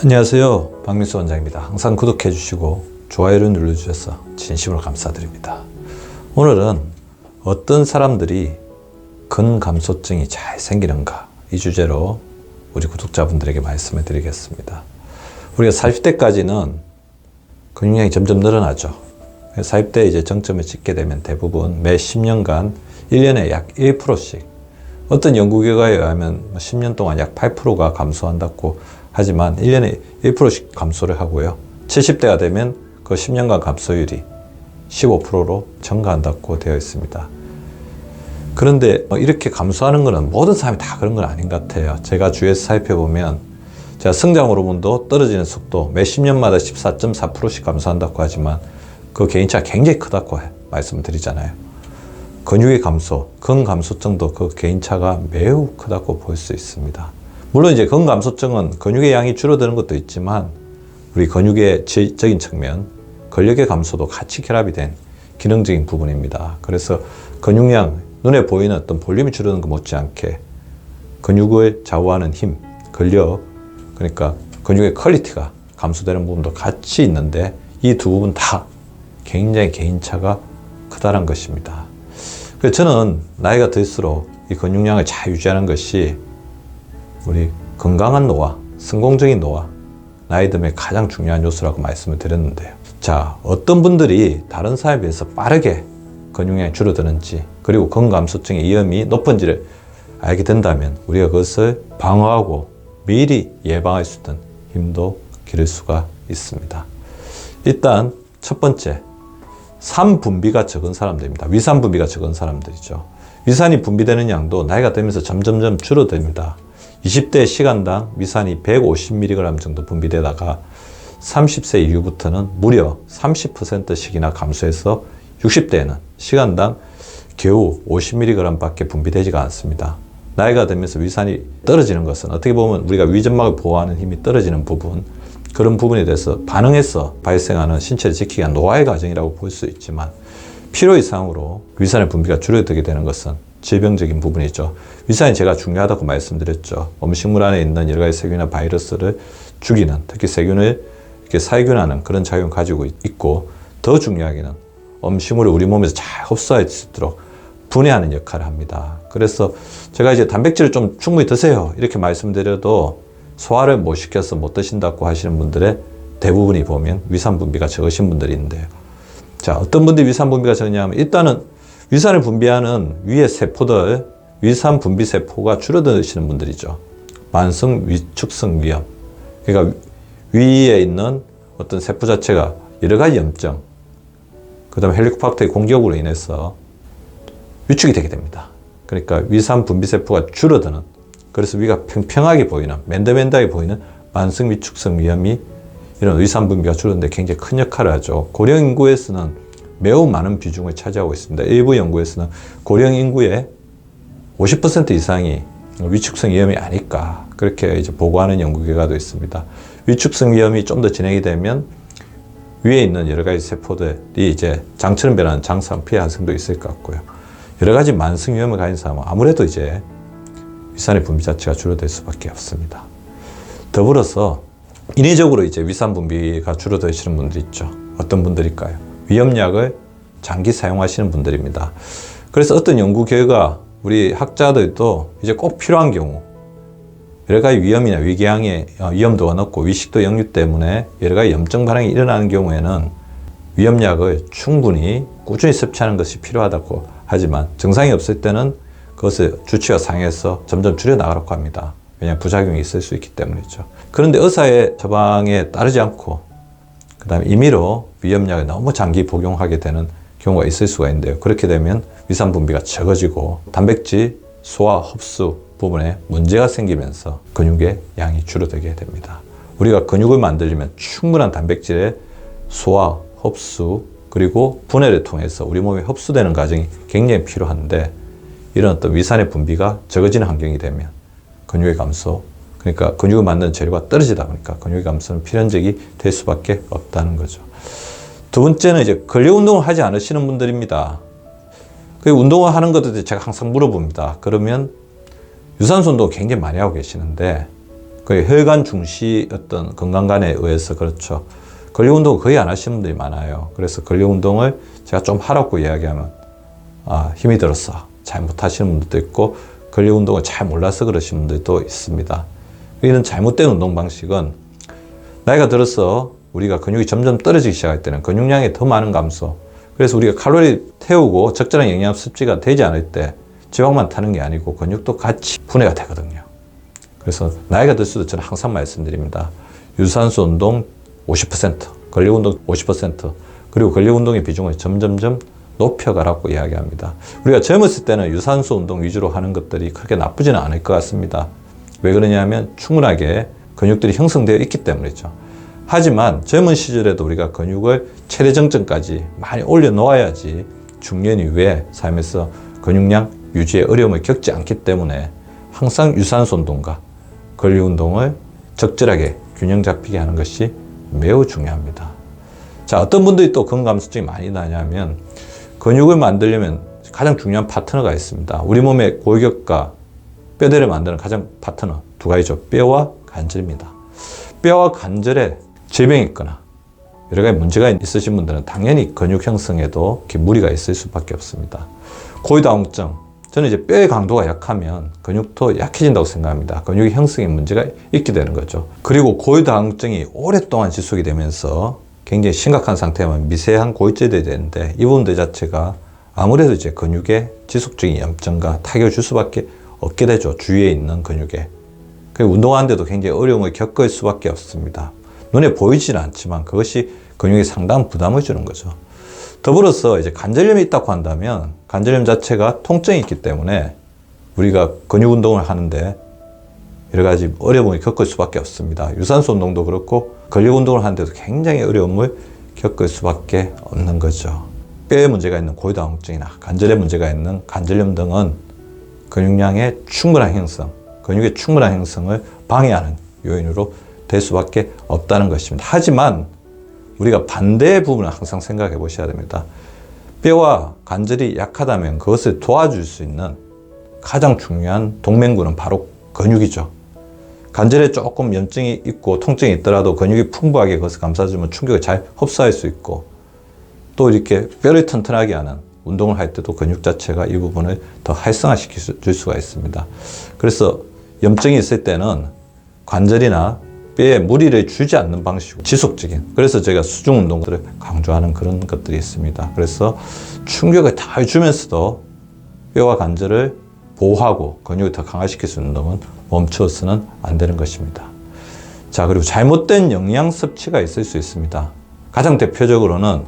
안녕하세요, 박민수 원장입니다. 항상 구독해 주시고 좋아요를 눌러주셔서 진심으로 감사드립니다. 오늘은 어떤 사람들이 근감소증이 잘 생기는가, 이 주제로 우리 구독자분들에게 말씀을 드리겠습니다. 우리가 40대까지는 근육량이 점점 늘어나죠. 40대에 이제 정점을 찍게 되면 대부분 매 10년간 1년에 약 1%씩, 어떤 연구 결과에 의하면 10년 동안 약 8%가 감소한다고 하지만 1년에 1%씩 감소를 하고요. 70대가 되면 그 10년간 감소율이 15%로 증가한다고 되어 있습니다. 그런데 이렇게 감소하는 것은 모든 사람이 다 그런 건 아닌 것 같아요. 제가 주위에서 살펴보면, 제가 성장 호르몬도 떨어지는 속도 매 10년마다 14.4%씩 감소한다고 하지만 그 개인차가 굉장히 크다고 말씀드리잖아요. 근육의 감소, 근감소증도 그 개인차가 매우 크다고 볼 수 있습니다. 물론 이제 근감소증은 근육의 양이 줄어드는 것도 있지만 우리 근육의 지적인 측면, 근력의 감소도 같이 결합이 된 기능적인 부분입니다. 그래서 근육량, 눈에 보이는 어떤 볼륨이 줄어드는 것 못지않게 근육을 좌우하는 힘, 근력, 그러니까 근육의 퀄리티가 감소되는 부분도 같이 있는데 이 두 부분 다 굉장히 개인차가 크다는 것입니다. 그래서 저는 나이가 들수록 이 근육량을 잘 유지하는 것이 우리 건강한 노화, 성공적인 노화, 나이 듦의 가장 중요한 요소라고 말씀을 드렸는데요. 자, 어떤 분들이 다른 사람에 비해서 빠르게 근육량이 줄어드는지, 그리고 근감소증의 위험이 높은지를 알게 된다면 우리가 그것을 방어하고 미리 예방할 수 있는 힘도 기를 수가 있습니다. 일단 첫 번째, 산 분비가 적은 사람들입니다. 위산 분비가 적은 사람들이죠. 위산이 분비되는 양도 나이가 들면서 점점점 줄어듭니다. 20대 시간당 위산이 150mg 정도 분비되다가 30세 이후부터는 무려 30%씩이나 감소해서 60대에는 시간당 겨우 50mg 밖에 분비되지가 않습니다. 나이가 들면서 위산이 떨어지는 것은 어떻게 보면 우리가 위점막을 보호하는 힘이 떨어지는 부분, 그런 부분에 대해서 반응해서 발생하는 신체를 지키기 위한 노화의 과정이라고 볼 수 있지만, 필요 이상으로 위산의 분비가 줄어들게 되는 것은 질병적인 부분이죠. 위산이 제가 중요하다고 말씀드렸죠. 음식물 안에 있는 여러 가지 세균이나 바이러스를 죽이는, 특히 세균을 이렇게 살균하는 그런 작용을 가지고 있고, 더 중요하게는 음식물을 우리 몸에서 잘 흡수할 수 있도록 분해하는 역할을 합니다. 그래서 제가 이제 단백질을 좀 충분히 드세요 이렇게 말씀드려도 소화를 못 시켜서 못 드신다고 하시는 분들의 대부분이 보면 위산 분비가 적으신 분들이 있는데요. 자, 어떤 분들이 위산 분비가 적냐면, 일단은 위산을 분비하는 위의 세포들, 위산 분비 세포가 줄어드시는 분들이죠. 만성 위축성 위염. 그러니까 위에 있는 어떤 세포 자체가 여러 가지 염증, 그 다음에 헬리코박터의 공격으로 인해서 위축이 되게 됩니다. 그러니까 위산 분비 세포가 줄어드는, 그래서 위가 평평하게 보이는, 맨들맨들하게 보이는 만성 위축성 위염이 이런 위산 분비가 줄어드는데 굉장히 큰 역할을 하죠. 고령 인구에서는 매우 많은 비중을 차지하고 있습니다. 일부 연구에서는 고령 인구의 50% 이상이 위축성 위염이 아닐까, 그렇게 이제 보고하는 연구 결과도 있습니다. 위축성 위염이 좀 더 진행이 되면 위에 있는 여러 가지 세포들이 이제 장처럼 변하는 장산 피해 환생도 있을 것 같고요. 여러 가지 만성 위염을 가진 사람은 아무래도 이제 위산의 분비 자체가 줄어들 수밖에 없습니다. 더불어서 인위적으로 이제 위산 분비가 줄어드시는 분들이 있죠. 어떤 분들일까요? 위염약을 장기 사용하시는 분들입니다. 그래서 어떤 연구 결과, 우리 학자들도 이제 꼭 필요한 경우, 여러 가지 위염이나 위궤양의 위험도가 높고 위식도 역류 때문에 여러 가지 염증 반응이 일어나는 경우에는 위염약을 충분히 꾸준히 섭취하는 것이 필요하다고 하지만, 정상이 없을 때는 그것을 주치의가 상의해서 점점 줄여나가라고 합니다. 왜냐하면 부작용이 있을 수 있기 때문이죠. 그런데 의사의 처방에 따르지 않고 그 다음에 임의로 위염약을 너무 장기 복용하게 되는 경우가 있을 수가 있는데요. 그렇게 되면 위산 분비가 적어지고 단백질 소화 흡수 부분에 문제가 생기면서 근육의 양이 줄어들게 됩니다. 우리가 근육을 만들려면 충분한 단백질의 소화, 흡수, 그리고 분해를 통해서 우리 몸에 흡수되는 과정이 굉장히 필요한데, 이런 어떤 위산의 분비가 적어지는 환경이 되면 근육의 감소, 그러니까 근육을 만드는 재료가 떨어지다 보니까 근육의 감소는 필연적이 될 수밖에 없다는 거죠. 두 번째는 이제 근력 운동을 하지 않으시는 분들입니다. 그 운동을 하는 것도 제가 항상 물어봅니다. 그러면 유산소 운동 굉장히 많이 하고 계시는데 거의 혈관 중시 어떤 건강관에 의해서 그렇죠. 근력운동 거의 안 하시는 분들이 많아요. 그래서 근력운동을 제가 좀 하라고 이야기하면 힘이 들었어. 잘 못하시는 분들도 있고 근력운동을 잘 몰라서 그러시는 분들도 있습니다. 이런 잘못된 운동 방식은 나이가 들어서 우리가 근육이 점점 떨어지기 시작할 때는 근육량이 더 많은 감소, 그래서 우리가 칼로리 태우고 적절한 영양 섭취가 되지 않을 때 지방만 타는 게 아니고 근육도 같이 분해가 되거든요. 그래서 나이가 들수록 저는 항상 말씀드립니다. 유산소 운동 50%, 근력운동 50%, 그리고 근력운동의 비중을 점점점 높여가라고 이야기합니다. 우리가 젊었을 때는 유산소 운동 위주로 하는 것들이 그렇게 나쁘지는 않을 것 같습니다. 왜 그러냐면 충분하게 근육들이 형성되어 있기 때문이죠. 하지만 젊은 시절에도 우리가 근육을 최대 정점까지 많이 올려놓아야지 중년 이후에 삶에서 근육량 유지에 어려움을 겪지 않기 때문에 항상 유산소 운동과 근력 운동을 적절하게 균형 잡히게 하는 것이 매우 중요합니다. 자, 어떤 분들이 또 근감소증이 많이 나냐면 근육을 만들려면 가장 중요한 파트너가 있습니다. 우리 몸의 골격과 뼈대를 만드는 가장 파트너 두 가지죠. 뼈와 관절입니다. 뼈와 관절에 질병이 있거나 여러 가지 문제가 있으신 분들은 당연히 근육 형성에도 이렇게 무리가 있을 수밖에 없습니다. 고위다공증, 저는 이제 뼈의 강도가 약하면 근육도 약해진다고 생각합니다. 근육의 형성에 문제가 있게 되는 거죠. 그리고 고위다공증이 오랫동안 지속이 되면서 굉장히 심각한 상태면 미세한 고위절이 되는데 이 부분들 자체가 아무래도 이제 근육에 지속적인 염증과 타격을 줄 수밖에 없게 되죠. 주위에 있는 근육에. 그리고 운동하는데도 굉장히 어려움을 겪을 수밖에 없습니다. 눈에 보이지는 않지만 그것이 근육에 상당한 부담을 주는 거죠. 더불어서 이제 관절염이 있다고 한다면 관절염 자체가 통증이 있기 때문에 우리가 근육 운동을 하는데 여러 가지 어려움을 겪을 수밖에 없습니다. 유산소 운동도 그렇고 근력 운동을 하는데도 굉장히 어려움을 겪을 수밖에 없는 거죠. 뼈에 문제가 있는 고위다공증이나 관절에 문제가 있는 관절염 등은 근육량의 충분한 형성, 근육의 충분한 형성을 방해하는 요인으로 될 수밖에 없다는 것입니다. 하지만 우리가 반대의 부분을 항상 생각해 보셔야 됩니다. 뼈와 관절이 약하다면 그것을 도와줄 수 있는 가장 중요한 동맹군은 바로 근육이죠. 관절에 조금 염증이 있고 통증이 있더라도 근육이 풍부하게 그것을 감싸주면 충격을 잘 흡수할 수 있고 또 이렇게 뼈를 튼튼하게 하는 운동을 할 때도 근육 자체가 이 부분을 더 활성화시켜 줄 수가 있습니다. 그래서 염증이 있을 때는 관절이나 뼈에 무리를 주지 않는 방식으로 지속적인, 그래서 제가 수중 운동들을 강조하는 그런 것들이 있습니다. 그래서 충격을 다 주면서도 뼈와 관절을 보호하고 근육을 더 강화시킬 수 있는 운동은 멈춰서는 안 되는 것입니다. 자, 그리고 잘못된 영양 섭취가 있을 수 있습니다. 가장 대표적으로는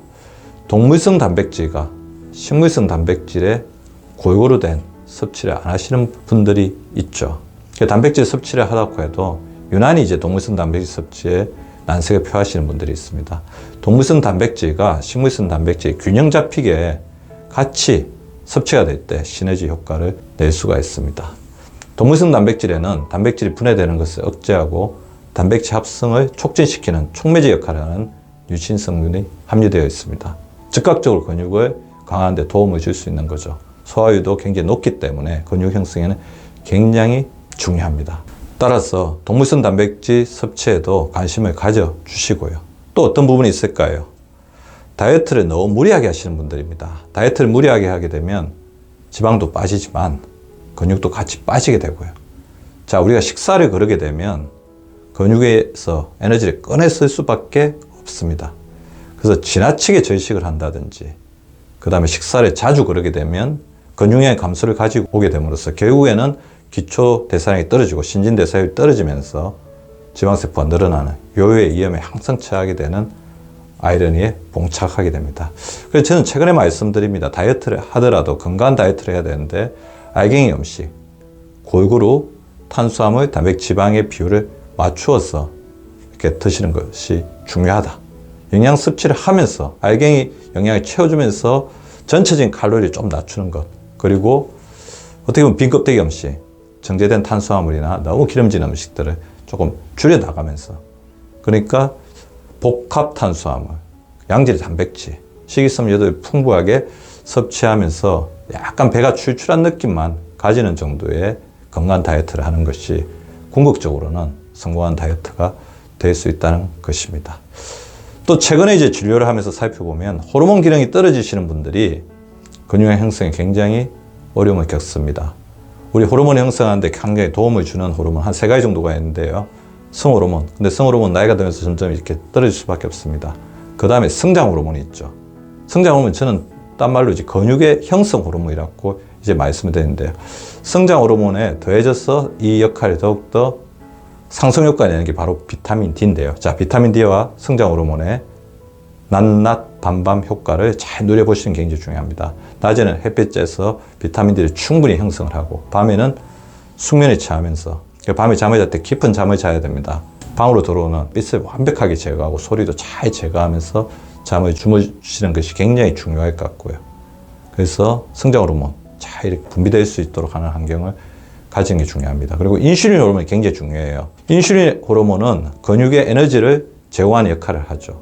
동물성 단백질과 식물성 단백질에 골고루 된 섭취를 안 하시는 분들이 있죠. 단백질 섭취를 하다고 해도 유난히 이제 동물성 단백질 섭취에 난색을 표하시는 분들이 있습니다. 동물성 단백질과 식물성 단백질이 균형 잡히게 같이 섭취가 될 때 시너지 효과를 낼 수가 있습니다. 동물성 단백질에는 단백질이 분해되는 것을 억제하고 단백질 합성을 촉진시키는 촉매제 역할을 하는 유신 성분이 함유되어 있습니다. 즉각적으로 근육을 강화하는 데 도움을 줄 수 있는 거죠. 소화율도 굉장히 높기 때문에 근육 형성에는 굉장히 중요합니다. 따라서 동물성 단백질 섭취에도 관심을 가져주시고요. 또 어떤 부분이 있을까요? 다이어트를 너무 무리하게 하시는 분들입니다. 다이어트를 무리하게 하게 되면 지방도 빠지지만 근육도 같이 빠지게 되고요. 자, 우리가 식사를 거르게 되면 근육에서 에너지를 꺼내 쓸 수밖에 없습니다. 그래서 지나치게 절식을 한다든지 그 다음에 식사를 자주 거르게 되면 근육량의 감소를 가지고 오게 됨으로써 결국에는 기초 대사량이 떨어지고 신진대사율이 떨어지면서 지방세포가 늘어나는 요요의 위험에 항상 처하게 되는 아이러니에 봉착하게 됩니다. 그래서 저는 최근에 말씀드립니다. 다이어트를 하더라도 건강한 다이어트를 해야 되는데 알갱이 음식, 골고루 탄수화물, 단백, 지방의 비율을 맞추어서 이렇게 드시는 것이 중요하다. 영양 섭취를 하면서 알갱이 영양을 채워주면서 전체적인 칼로리를 좀 낮추는 것, 그리고 어떻게 보면 빈 껍데기 음식, 정제된 탄수화물이나 너무 기름진 음식들을 조금 줄여나가면서, 그러니까 복합 탄수화물, 양질 단백질, 식이섬유를 풍부하게 섭취하면서 약간 배가 출출한 느낌만 가지는 정도의 건강한 다이어트를 하는 것이 궁극적으로는 성공한 다이어트가 될 수 있다는 것입니다. 또 최근에 이제 진료를 하면서 살펴보면 호르몬 기능이 떨어지시는 분들이 근육량 형성에 굉장히 어려움을 겪습니다. 우리 호르몬 형성하는데 굉장히 도움을 주는 호르몬 한 3가지 정도가 있는데요. 성호르몬. 근데 성호르몬 나이가 들면서 점점 이렇게 떨어질 수밖에 없습니다. 그 다음에 성장 호르몬이 있죠. 성장 호르몬 저는 딴 말로 이제 근육의 형성 호르몬이라고 이제 말씀을 드리는데요. 성장 호르몬에 더해져서 이 역할이 더욱더 상승 효과를 내는 게 바로 비타민 D인데요. 자, 비타민 D와 성장 호르몬의 낮낮 밤밤 효과를 잘 누려보시는 게 굉장히 중요합니다. 낮에는 햇빛 쬐서 비타민 D를 충분히 형성을 하고 밤에는 숙면에 취하면서 밤에 잠을 잘 때 깊은 잠을 자야 됩니다. 방으로 들어오는 빛을 완벽하게 제거하고 소리도 잘 제거하면서 잠을 주무시는 것이 굉장히 중요할 것 같고요. 그래서 성장 호르몬 잘 이렇게 분비될 수 있도록 하는 환경을 가지는 게 중요합니다. 그리고 인슐린 호르몬이 굉장히 중요해요. 인슐린 호르몬은 근육의 에너지를 제공하는 역할을 하죠.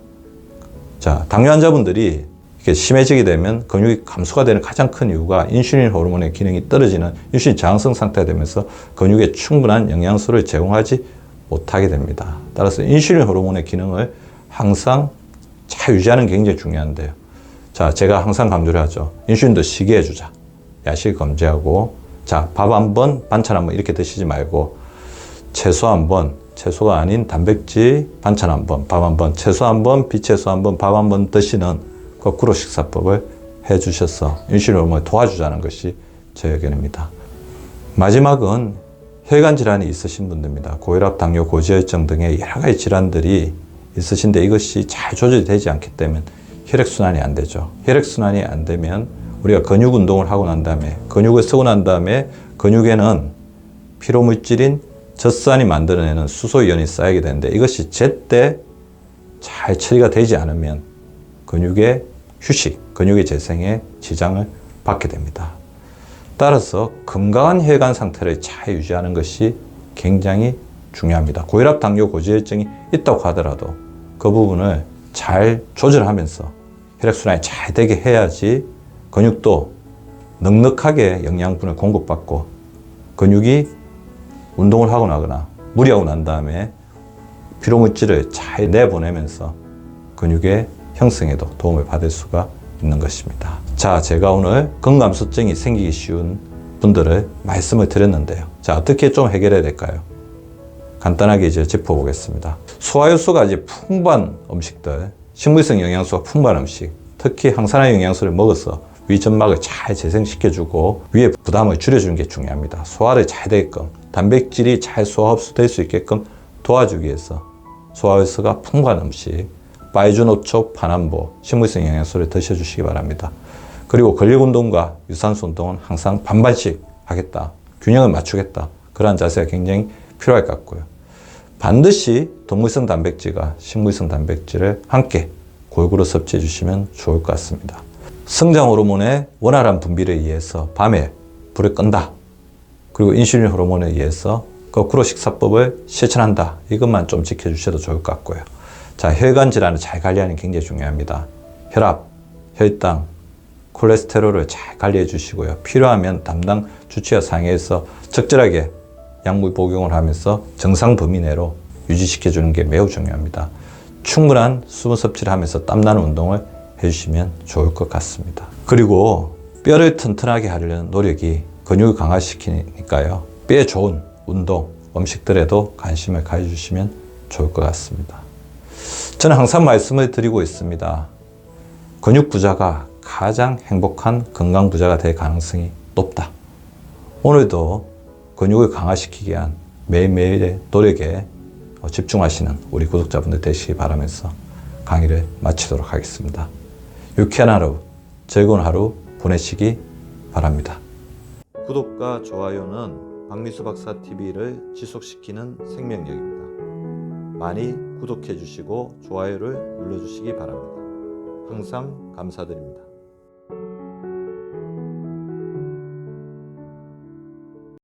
자, 당뇨 환자분들이 이렇게 심해지게 되면 근육이 감소가 되는 가장 큰 이유가 인슐린 호르몬의 기능이 떨어지는 인슐린 저항성 상태가 되면서 근육에 충분한 영양소를 제공하지 못하게 됩니다. 따라서 인슐린 호르몬의 기능을 항상 잘 유지하는 게 굉장히 중요한데요. 자, 제가 항상 강조를 하죠. 인슐린도 쉬게 해주자. 야식 금지하고, 자, 밥 한 번, 반찬 한 번 이렇게 드시지 말고, 채소 한 번, 채소가 아닌 단백질 반찬 한 번, 밥 한 번, 채소 한 번, 비채소 한 번, 밥 한 번 드시는 거꾸로 식사법을 해주셔서 인슐린 호르몬을 도와주자는 것이 제 의견입니다. 마지막은 혈관 질환이 있으신 분들입니다. 고혈압, 당뇨, 고지혈증 등의 여러 가지 질환들이 있으신데 이것이 잘 조절이 되지 않기 때문에 혈액순환이 안 되죠. 혈액순환이 안 되면 우리가 근육 운동을 하고 난 다음에 근육을 쓰고 난 다음에 근육에는 피로물질인 젖산이 만들어내는 수소이온이 쌓이게 되는데 이것이 제때 잘 처리가 되지 않으면 근육의 휴식, 근육의 재생에 지장을 받게 됩니다. 따라서 건강한 혈관 상태를 잘 유지하는 것이 굉장히 중요합니다. 고혈압, 당뇨, 고지혈증이 있다고 하더라도 그 부분을 잘 조절하면서 혈액순환이 잘 되게 해야지 근육도 넉넉하게 영양분을 공급받고 근육이 운동을 하고 나거나 무리하고 난 다음에 피로물질을 잘 내보내면서 근육의 형성에도 도움을 받을 수가 있는 것입니다. 자, 제가 오늘 근감소증이 생기기 쉬운 분들을 말씀을 드렸는데요. 자, 어떻게 좀 해결해야 될까요? 간단하게 이제 짚어보겠습니다. 소화효소가 이제 풍부한 음식들, 식물성 영양소가 풍부한 음식, 특히 항산화 영양소를 먹어서 위 점막을 잘 재생시켜주고 위에 부담을 줄여주는 게 중요합니다. 소화를 잘 되게끔, 단백질이 잘 소화 흡수될 수 있게끔 도와주기 위해서 소화효소가 풍부한 음식, 파이주노초, 파남보, 식물성 영양소를 드셔주시기 바랍니다. 그리고 근력운동과 유산소 운동은 항상 반반씩 하겠다, 균형을 맞추겠다, 그러한 자세가 굉장히 필요할 것 같고요. 반드시 동물성 단백질과 식물성 단백질을 함께 골고루 섭취해 주시면 좋을 것 같습니다. 성장 호르몬의 원활한 분비를 위해서 밤에 불을 끈다. 그리고 인슐린 호르몬에 의해서 거꾸로 식사법을 실천한다. 이것만 좀 지켜주셔도 좋을 것 같고요. 자, 혈관 질환을 잘 관리하는 게 굉장히 중요합니다. 혈압, 혈당, 콜레스테롤을 잘 관리해 주시고요. 필요하면 담당 주치의 상의해서 적절하게 약물 복용을 하면서 정상 범위 내로 유지시켜 주는 게 매우 중요합니다. 충분한 수분 섭취를 하면서 땀나는 운동을 해주시면 좋을 것 같습니다. 그리고 뼈를 튼튼하게 하려는 노력이 근육을 강화시키니까요. 뼈에 좋은 운동, 음식들에도 관심을 가져주시면 좋을 것 같습니다. 저는 항상 말씀을 드리고 있습니다. 근육 부자가 가장 행복한 건강 부자가 될 가능성이 높다. 오늘도 근육을 강화시키기 위한 매일매일의 노력에 집중하시는 우리 구독자분들 되시기 바라면서 강의를 마치도록 하겠습니다. 유쾌한 하루, 즐거운 하루 보내시기 바랍니다. 구독과 좋아요는 박미수 박사 TV를 지속시키는 생명력입니다. 많이 구독해 주시고 좋아요를 눌러 주시기 바랍니다. 항상 감사드립니다.